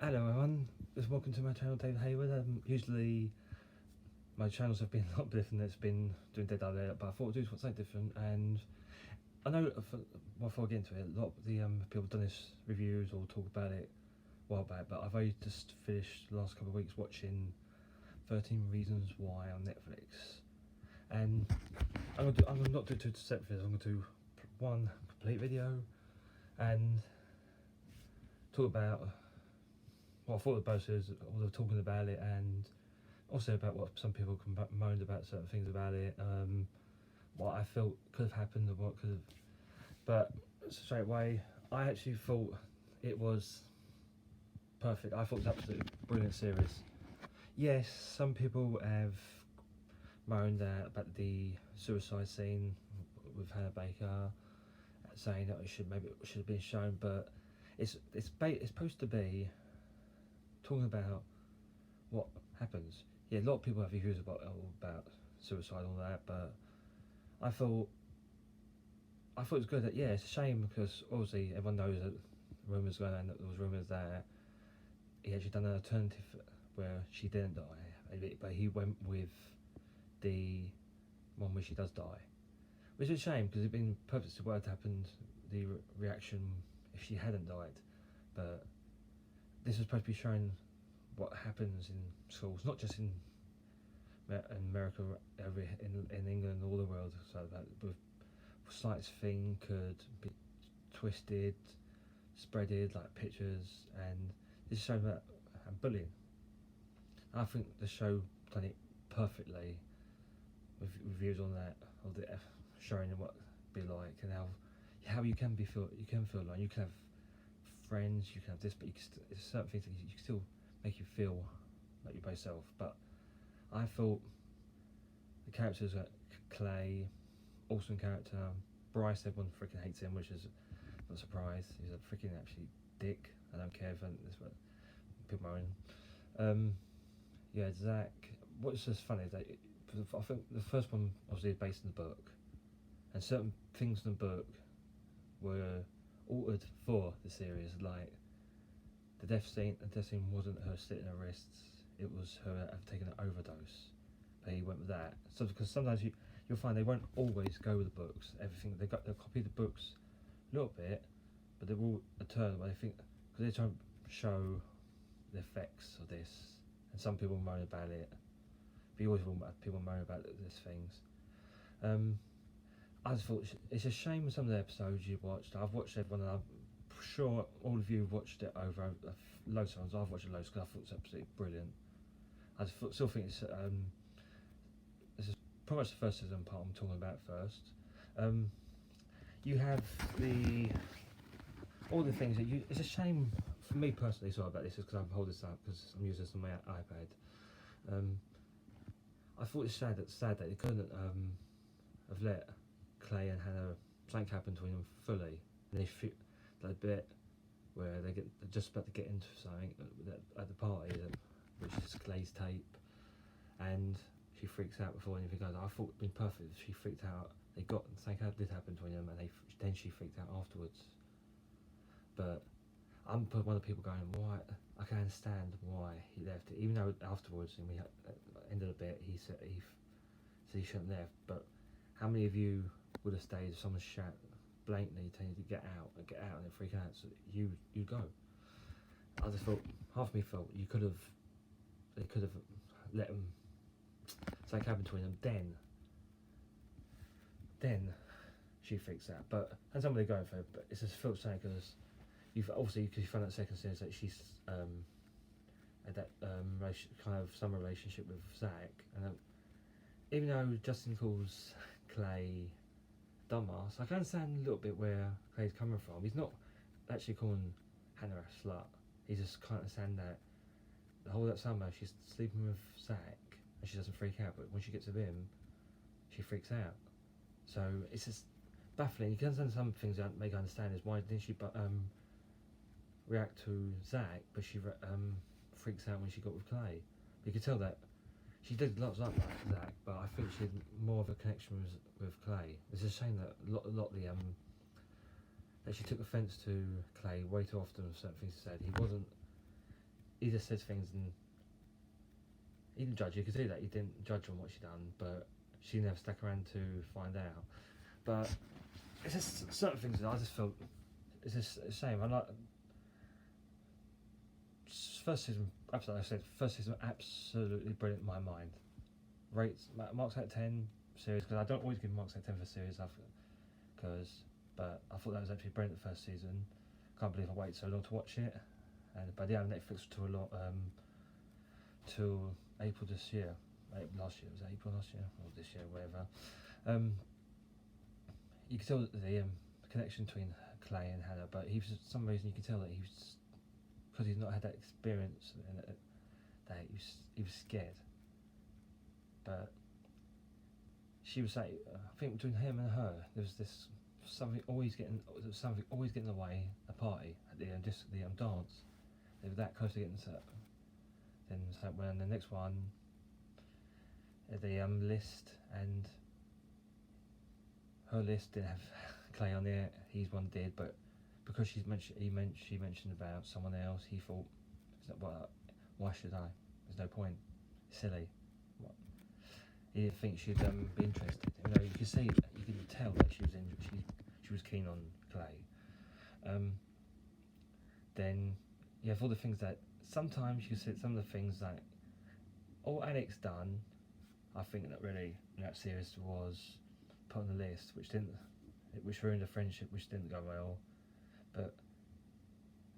Hello everyone, just welcome to my channel, David Hayward. Usually my channels have been a lot different. It's been doing Dead Island, but I thought I'd do something different. And I know before I get into it, a lot of the people have done this reviews or talk about it a while back, but I've only just finished the last couple of weeks watching 13 Reasons Why on Netflix. And I'm gonna not do two separate videos. I'm gonna do one complete video and talk about what I thought the both is, all the talking about it, and also about what some people moaned about certain things about it, what I felt could have happened and what could have. But straight away, I actually thought it was perfect. I thought it was absolutely brilliant series. Yes, some people have moaned about the suicide scene with Hannah Baker, saying that it should have been shown, but it's supposed to be talking about what happens. Yeah, a lot of people have views about suicide and all that, but I thought it was good. That yeah, it's a shame because obviously everyone knows that rumours going on. That there was rumours that he actually done an alternative where she didn't die, but he went with the one where she does die, which is a shame because it'd been perfect what had happened, the reaction if she hadn't died. But this was supposed to be showing what happens in schools, not just in America, in England, all the world. So that the slightest thing could be twisted, spreaded like pictures, and this showed that and bullying. I think the show done it perfectly with reviews on that, of the showing what it'd be like and how you can feel like you can have friends, you can have this, but there's certain things that you can still make you feel like you're by yourself. But I thought the characters like Clay, awesome character. Bryce, everyone freaking hates him, which is not a surprise. He's a freaking actually dick. I don't care if that's what people moan. Yeah, Zach. What's just funny is that I think the first one obviously is based in the book, and certain things in the book were altered for the series, like the death scene. The death scene wasn't her slitting her wrists; it was her taking an overdose. But he went with that. So because sometimes you'll find they won't always go with the books. Everything they'll copy the books a little bit, but they will turn where they think because they're trying to show the effects of this. And some people moan about it. But you always will have people moan about these things. I just thought it's a shame with some of the episodes you watched. I've watched everyone, and I'm sure all of you have watched it over loads of times. I've watched it loads because I thought it was absolutely brilliant. I still think this is pretty much the first season part I'm talking about first. You have all the things that it's a shame for me personally. Sorry about this, is because I'm holding this up because I'm using this on my iPad. I thought it's sad that they couldn't have let Clay and Hannah something happen between them fully. And they fit that bit where they're just about to get into something at the party, which is Clay's tape, and she freaks out before anything goes. I thought it'd been perfect if she freaked out. They got something did happen between them, and then she freaked out afterwards. But I'm one of the people going, why? I can understand why he left it, even though afterwards, and we ended a bit. He said he shouldn't have left. But how many of you would have stayed if someone shout blatantly telling you to get out, and then freak out? So you go. I just thought half of me felt they could have let them something happen between them. Then she freaks out. But and somebody going for it. But it's just felt sad because because you found out second series that she's had that kind of summer relationship with Zach, and even though Justin calls Clay dumbass, I can understand a little bit where Clay's coming from. He's not actually calling Hannah a slut. He just can't understand that the whole that summer she's sleeping with Zach and she doesn't freak out, but when she gets with him, she freaks out. So it's just baffling. You can understand some things that make her understand is why didn't she react to Zach, but she freaks out when she got with Clay. But you could tell that she did lots like Zach, but I think she had more of a connection with Clay. It's a shame that a lot that she took offence to Clay way too often with certain things he said. he just says things and he didn't judge. You could see that he didn't judge on what she done, but she never stuck around to find out. But it's just certain things that I just felt it's just a shame. I like first season. Absolutely, I said first season absolutely brilliant in my mind. Rates marks out 10 series because I don't always give marks out 10 for series. But I thought that was actually brilliant the first season. Can't believe I waited so long to watch it. But yeah, Netflix till April this year. Last year, was it April last year or this year, whatever. You can tell that the connection between Clay and Hannah, but he was, for some reason you can tell that he was, because he's not had that experience, that he was scared. But she was saying, I think between him and her, there was something always getting in the way. A party at the dance. They were that close to getting set. Then when the next one, the list, and her list didn't have Clay on there. His one did, but because she mentioned about someone else, he thought, why should I? There's no point. It's silly. What? He didn't think she'd be interested. You could see, you could tell that she was keen on Clay. Then you have all the things that sometimes you said, some of the things that all Alex done, I think that really in that series was put on the list, which ruined the friendship, which didn't go well. But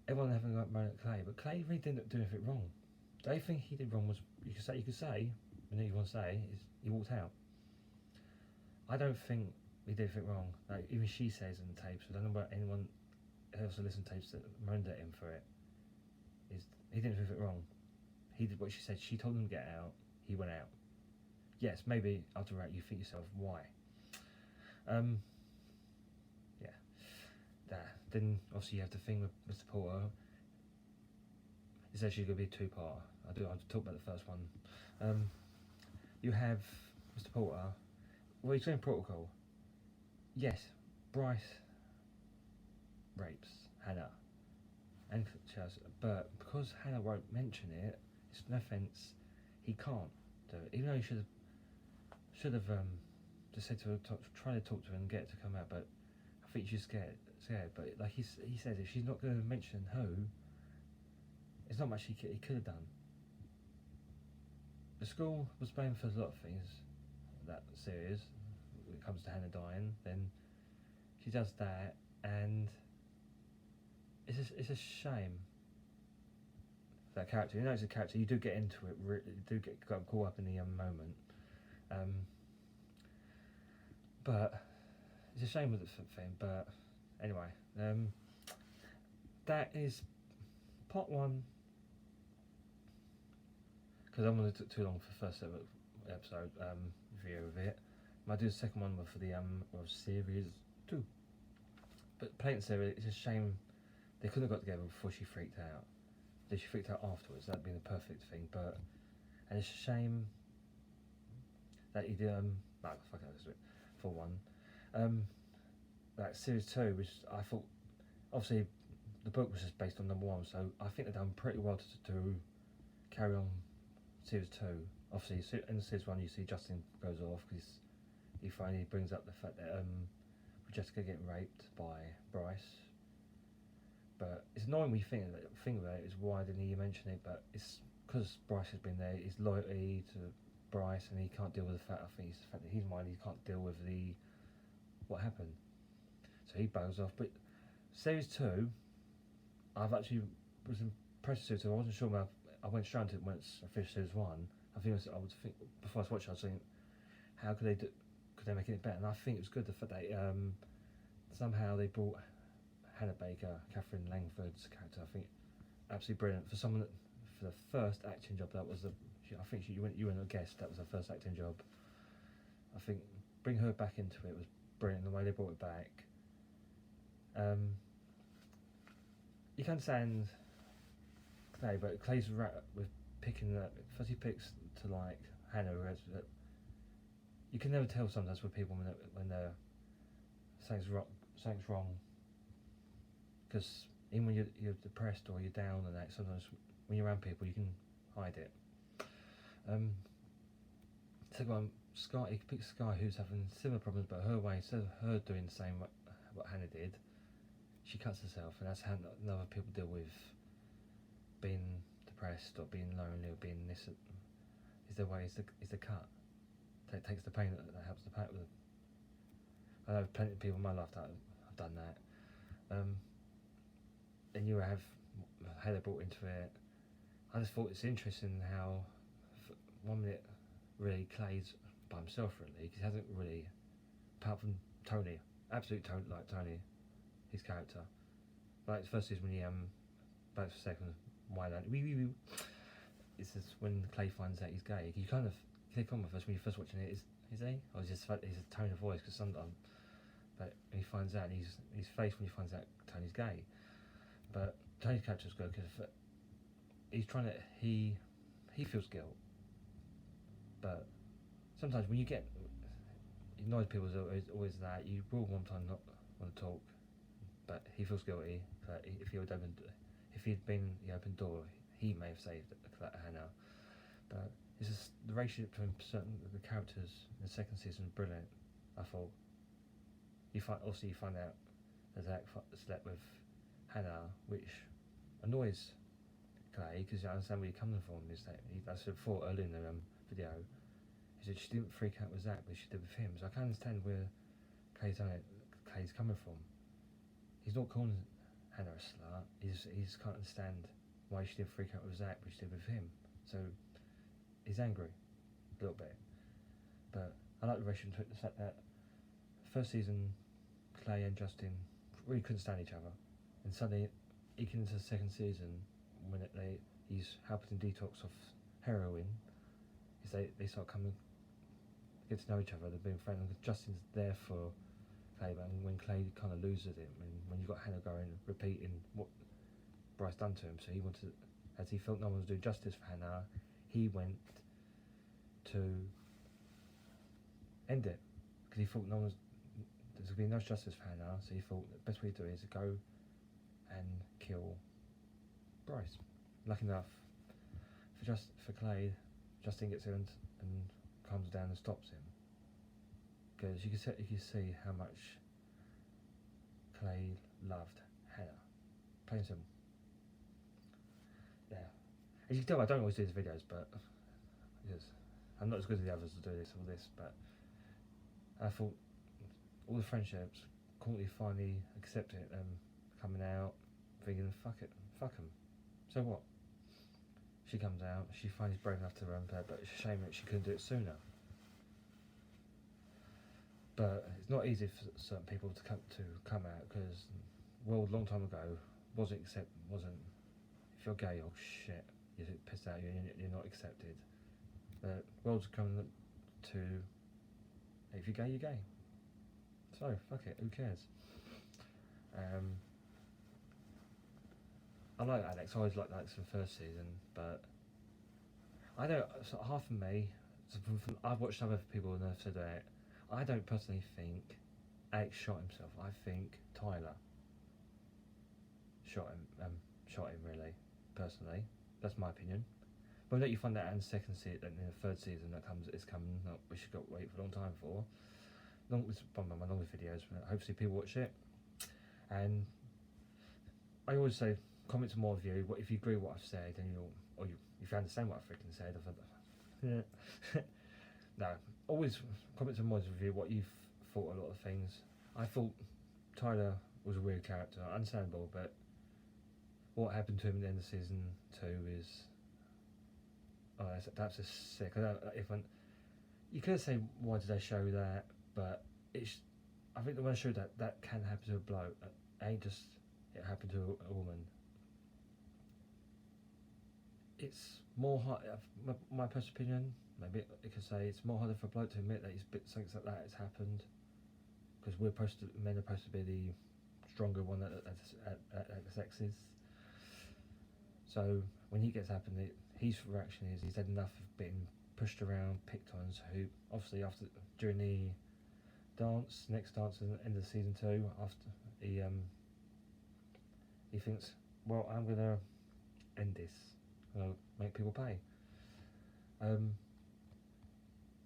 everyone having got mad at Clay, but Clay really didn't do anything wrong. The only thing he did wrong was you could say, and you want to say is he walked out. I don't think he did anything wrong. Like even she says in the tapes, I don't know about anyone else who listened to tapes that moaned at him for it. He didn't do anything wrong. He did what she said. She told him to get out. He went out. Yes, maybe after that you think yourself, why? Yeah. Then obviously you have the thing with Mr. Porter. It's actually going to be a two-part. I'll talk about the first one. You have Mr. Porter. Well, he's doing protocol. Yes, Bryce rapes Hannah and Chaz, but because Hannah won't mention it, it's no offence, he can't do it. Even though he should have just said to her, try to talk to her and get her to come out. But I think she's scared. But like he says, if she's not going to mention who, there's not much he could have done. The school was blamed for a lot of things. That series, when it comes to Hannah dying, then she does that, and it's a shame. That character, it's a character. You do get into it. You do get caught up in the moment. But it's a shame with the thing. But anyway, that is part one. Because I don't want to take too long for the first episode review of it. I might do the second one for the series 2. But Playing series, it's a shame they couldn't have got together before she freaked out. If she freaked out afterwards, that'd been the perfect thing. And it's a shame that he did. Fuck it, let's do it for one. Like series 2, which I thought, obviously, the book was just based on number 1, so I think they've done pretty well to carry on series 2. Obviously, in series 1, you see Justin goes off because he finally brings up the fact that Jessica getting raped by Bryce. But it's annoying when you think about it, is why didn't he mention it? But it's because Bryce has been there, his loyalty to Bryce, and he can't deal with the fact, I think it's the fact that his mind, he can't deal with what happened. So he bows off. But series 2, I've actually was impressed with, so I wasn't sure about, I went straight into it once I finished series 1. I would think, before I was watching, I was thinking, how could they make it better? And I think it was good, the fact that somehow they brought Hannah Baker, Catherine Langford's character, I think absolutely brilliant for someone that, for the first acting job. That was you wouldn't have guessed that was her first acting job. I think bring her back into it was brilliant. The way they brought it back. You can understand Clay, but Clay's with picking that. First he picks to like Hannah, you can never tell sometimes with people when they're something's wrong. Because even when you're depressed or you're down and that, sometimes when you're around people you can hide it. Second one, Sky. You can pick Sky, who's having similar problems, but her way, instead of her doing the same what Hannah did, she cuts herself, and that's how other people deal with being depressed or being lonely or being this. Is the way is the cut. It takes the pain that helps the pain. I know plenty of people in my life that have done that. And you have how they brought into it. I just thought it's interesting how 1 minute really Clay's by himself really, because he hasn't really, apart from Tony, absolute Tony, like Tony, his character. Like the first season when he back for a second, why don't it's just when Clay finds out he's gay. You kind of click on with us when you're first watching it. Is he? Or is just he's a tone of voice? Because sometimes, but he finds out, and his face when he finds out Tony's gay. But Tony's character's good because he's trying to he feels guilt, but sometimes when you get annoyed, people is always that you will one time not want to talk, but he feels guilty. But if he'd been the open door, he may have saved Hannah. But it's just the relationship between certain the characters in the second season is brilliant. I thought you find out that Zach slept with Hannah, which annoys Clay because I understand where you're coming from. Is that I said before earlier in the video, is that she didn't freak out with Zach, but she did with him. So I can understand where Clay's coming from. He's not calling Hannah a slut. He just can't understand why she didn't freak out with Zach, but she did with him. So he's angry a little bit. But I like the relationship, the fact that first season Clay and Justin really couldn't stand each other, and suddenly he came into the second season when he's helping detox off heroin. They start get to know each other. They've been friends. Justin's there for Clay, but when Clay kind of loses it, when you got Hannah going repeating what Bryce done to him, so he wanted, as he felt no one was doing justice for Hannah, he went to end it because he thought there's going to be no justice for Hannah. So he thought the best way to do it is to go and kill Bryce. Lucky enough for Clay, Justin gets in and comes down and stops him, because you can see how much Clay loved Hannah. Plain simple. Yeah. As you can tell, I don't always do these videos, but because I'm not as good as the others to do all this, but I thought all the friendships, Courtney finally accepted it and coming out, thinking, fuck it, fuck him. So what? She comes out, she finally brave enough to run bed, but it's a shame that she couldn't do it sooner. But it's not easy for certain people to come out, because World a long time ago wasn't. If you're gay, oh shit, you're pissed out, you're not accepted. But World's coming to, if you're gay, you're gay. So fuck it, who cares? I like Alex. I always liked Alex from the first season, but I don't. So half of me, I've watched other people and they've said that. I don't personally think Alex shot himself. I think Tyler shot him really. Personally, that's my opinion. But I'll let you find out in the second season, in the third season is coming. We should got wait for a long time for. It's one of my longest videos. But hopefully people watch it. And I always say, comment to more of you. What if you agree with what I've said, and if you understand what I've freaking said. No, always comment to more of you what you've thought a lot of things. I thought Tyler was a weird character, understandable, but what happened to him at the end of season 2 is, that's just sick. You could say why did they show that, but I think they want to show that can happen to a bloke. It ain't just it happened to a woman. It's more hard. My personal opinion, maybe I could say it's more harder for a bloke to admit that something like that has happened, because men are supposed to be the stronger one at sexes. So when he gets happened, his reaction is he's had enough of being pushed around, picked on. So obviously during the next dance at the end of season 2, after he thinks, well, I'm gonna end this. I'm gonna make people pay.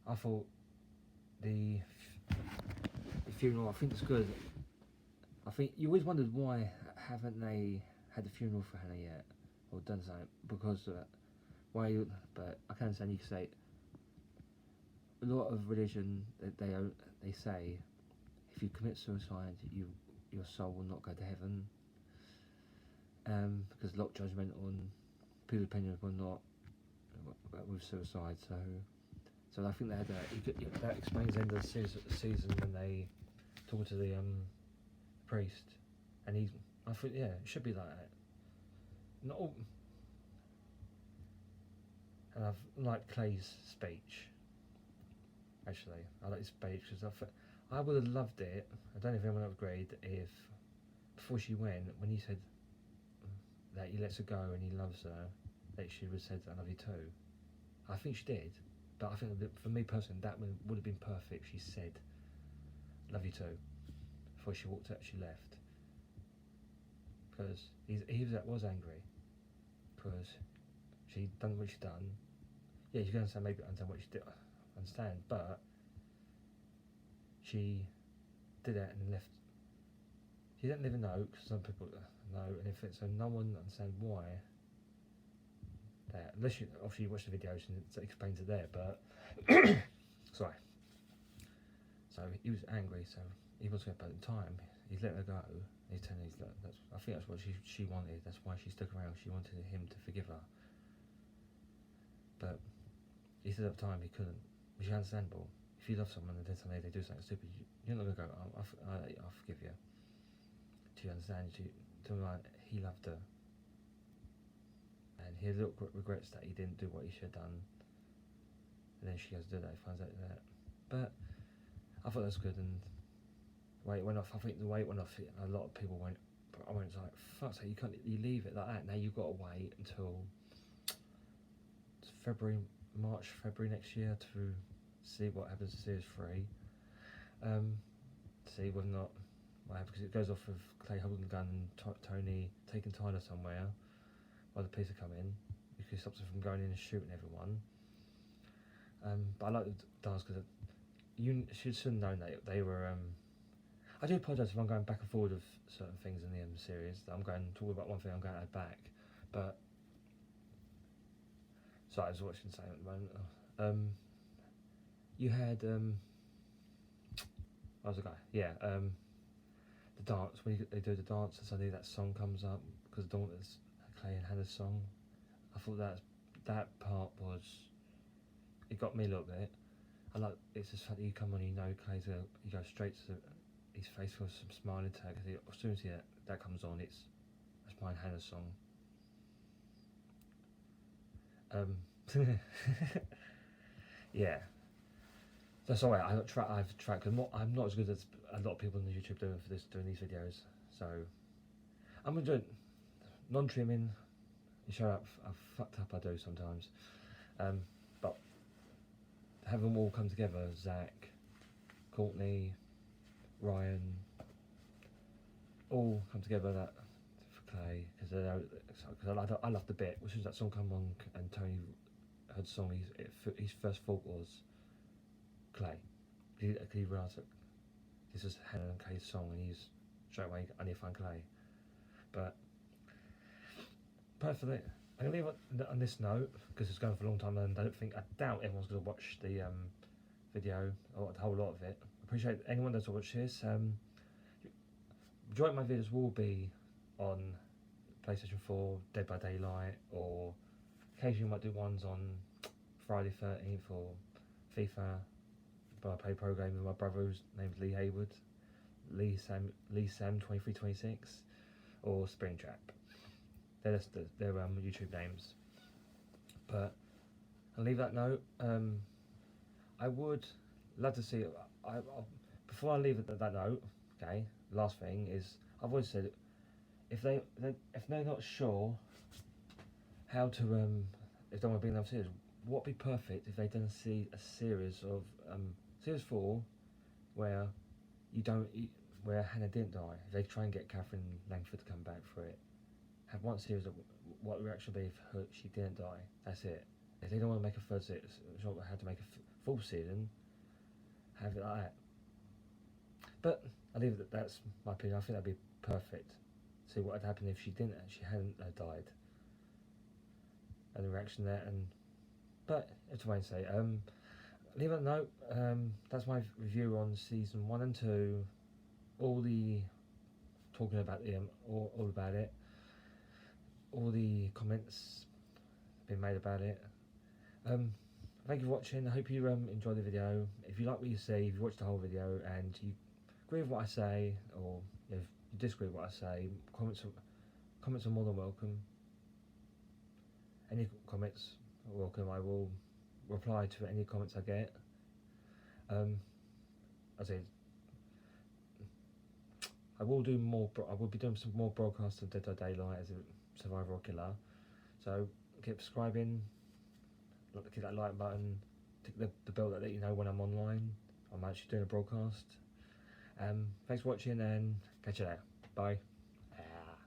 I thought the funeral, I think it's good. I think you always wondered why haven't they had the funeral for Hannah yet, or done something, because why? But I can understand you can say a lot of religion that they say if you commit suicide, your soul will not go to heaven, because a lot of judgment on people's opinions will not with suicide. So I think they had that explains the end of the season when they talk to the priest, and I think it should be like that. Not all, and I've liked Clay's speech. Actually, I like his speech because I would have loved it. I don't know if anyone else agreed. If before she went, when he said that he lets her go and he loves her, that she would have said, "I love you too." I think she did, but I think that for me personally, that would have been perfect. She said, "Love you too," before she walked out. She left because he was angry because she done what she done. Yeah, you can understand maybe understand what she did. Understand, but she did it and left. She didn't leave a note because some people know, and if it's so no one understands why. That unless you obviously you watch the videos and it explains it there, but sorry. So he was angry, so he was at the time. He's let her go. He's telling her I think that's what she wanted. That's why she stuck around. She wanted him to forgive her, but he said at the time he couldn't. Which is understandable. If you love someone and then suddenly they do something stupid, you're not gonna go, I'll forgive you. Do you understand? Like he loved her, and he had little regrets that he didn't do what he should have done. And then she goes to do that. He finds out that. But I thought that was good, and the way it went off. I think the way it went off, a lot of people went. I went like, fuck, so you leave it like that. Now you've got to wait until March, February next year to see what happens to Series 3. See whether or not what happens, because it goes off of Clay holding the gun and Tony taking Tyler somewhere while the police are coming, because it stops them from going in and shooting everyone. But I like the dance because you should have known that they were. I do apologise if I'm going back and forward of certain things in the series. That I'm going talking about one thing, I'm going to add back, but. Sorry, I was watching something at the moment. You had what was the guy? Yeah, the dance when they do the dance, and suddenly that song comes up because Dawn's Clay and Hannah's song. I thought that part was. It got me a little bit. I like it's just fact that you come on, you know, Clay's you go straight to his face with some smiling tag. As soon as that comes on, that's my Hannah's song. Yeah, that's alright. I've tried because I'm not as good as a lot of people on the YouTube doing these videos. So I'm gonna do non-trimming. You show up. I've fucked up. I do sometimes, but having them all come together, Zach, Courtney, Ryan, all come together that for Clay because I love the bit. As soon as that song come on and Tony heard the song, his first thought was Clay. He realised that this is Hannah and Clay's song, and he's straight away I need to find Clay. But perfectly, I'm gonna leave it on this note because it's going for a long time, and I doubt everyone's gonna watch the video or the whole lot of it. I appreciate anyone that's watched this. Majority of my videos will be on PlayStation 4, Dead by Daylight, or occasionally I might do ones on Friday 13th or FIFA. But I play pro game with my brother whose name's Lee Haywood, Lee Sam 2326, or Springtrap. They're YouTube names. But I'll leave that note. I would love to see. Before I leave that note, okay. Last thing is I've always said if they're not sure how to if they want to bring them series, what would be perfect if they didn't see a series of series 4 where Hannah didn't die. If they try and get Catherine Langford to come back for it, have one series of what the reaction would be if she didn't die. That's it. If they don't want to make a third season, how to make a full season, have it like that. But I leave it. That's my opinion. I think that'd be perfect. See what would happen if she hadn't died, and the reaction there. But it's wait and say. Leave a note. That's my review on season 1 and 2. All the talking about the all about it. All the comments been made about it. Thank you for watching. I hope you enjoyed the video. If you like what you see, if you watch the whole video and you agree with what I say, or if you disagree with what I say, comments are more than welcome. Any comments are welcome. I will reply to any comments I get. I will do more. I will be doing some more broadcasts of Dead by Daylight as a survivor or killer. So keep subscribing. Click that like button. Tick the bell that let you know when I'm online. I'm actually doing a broadcast. Thanks for watching and catch you later. Bye.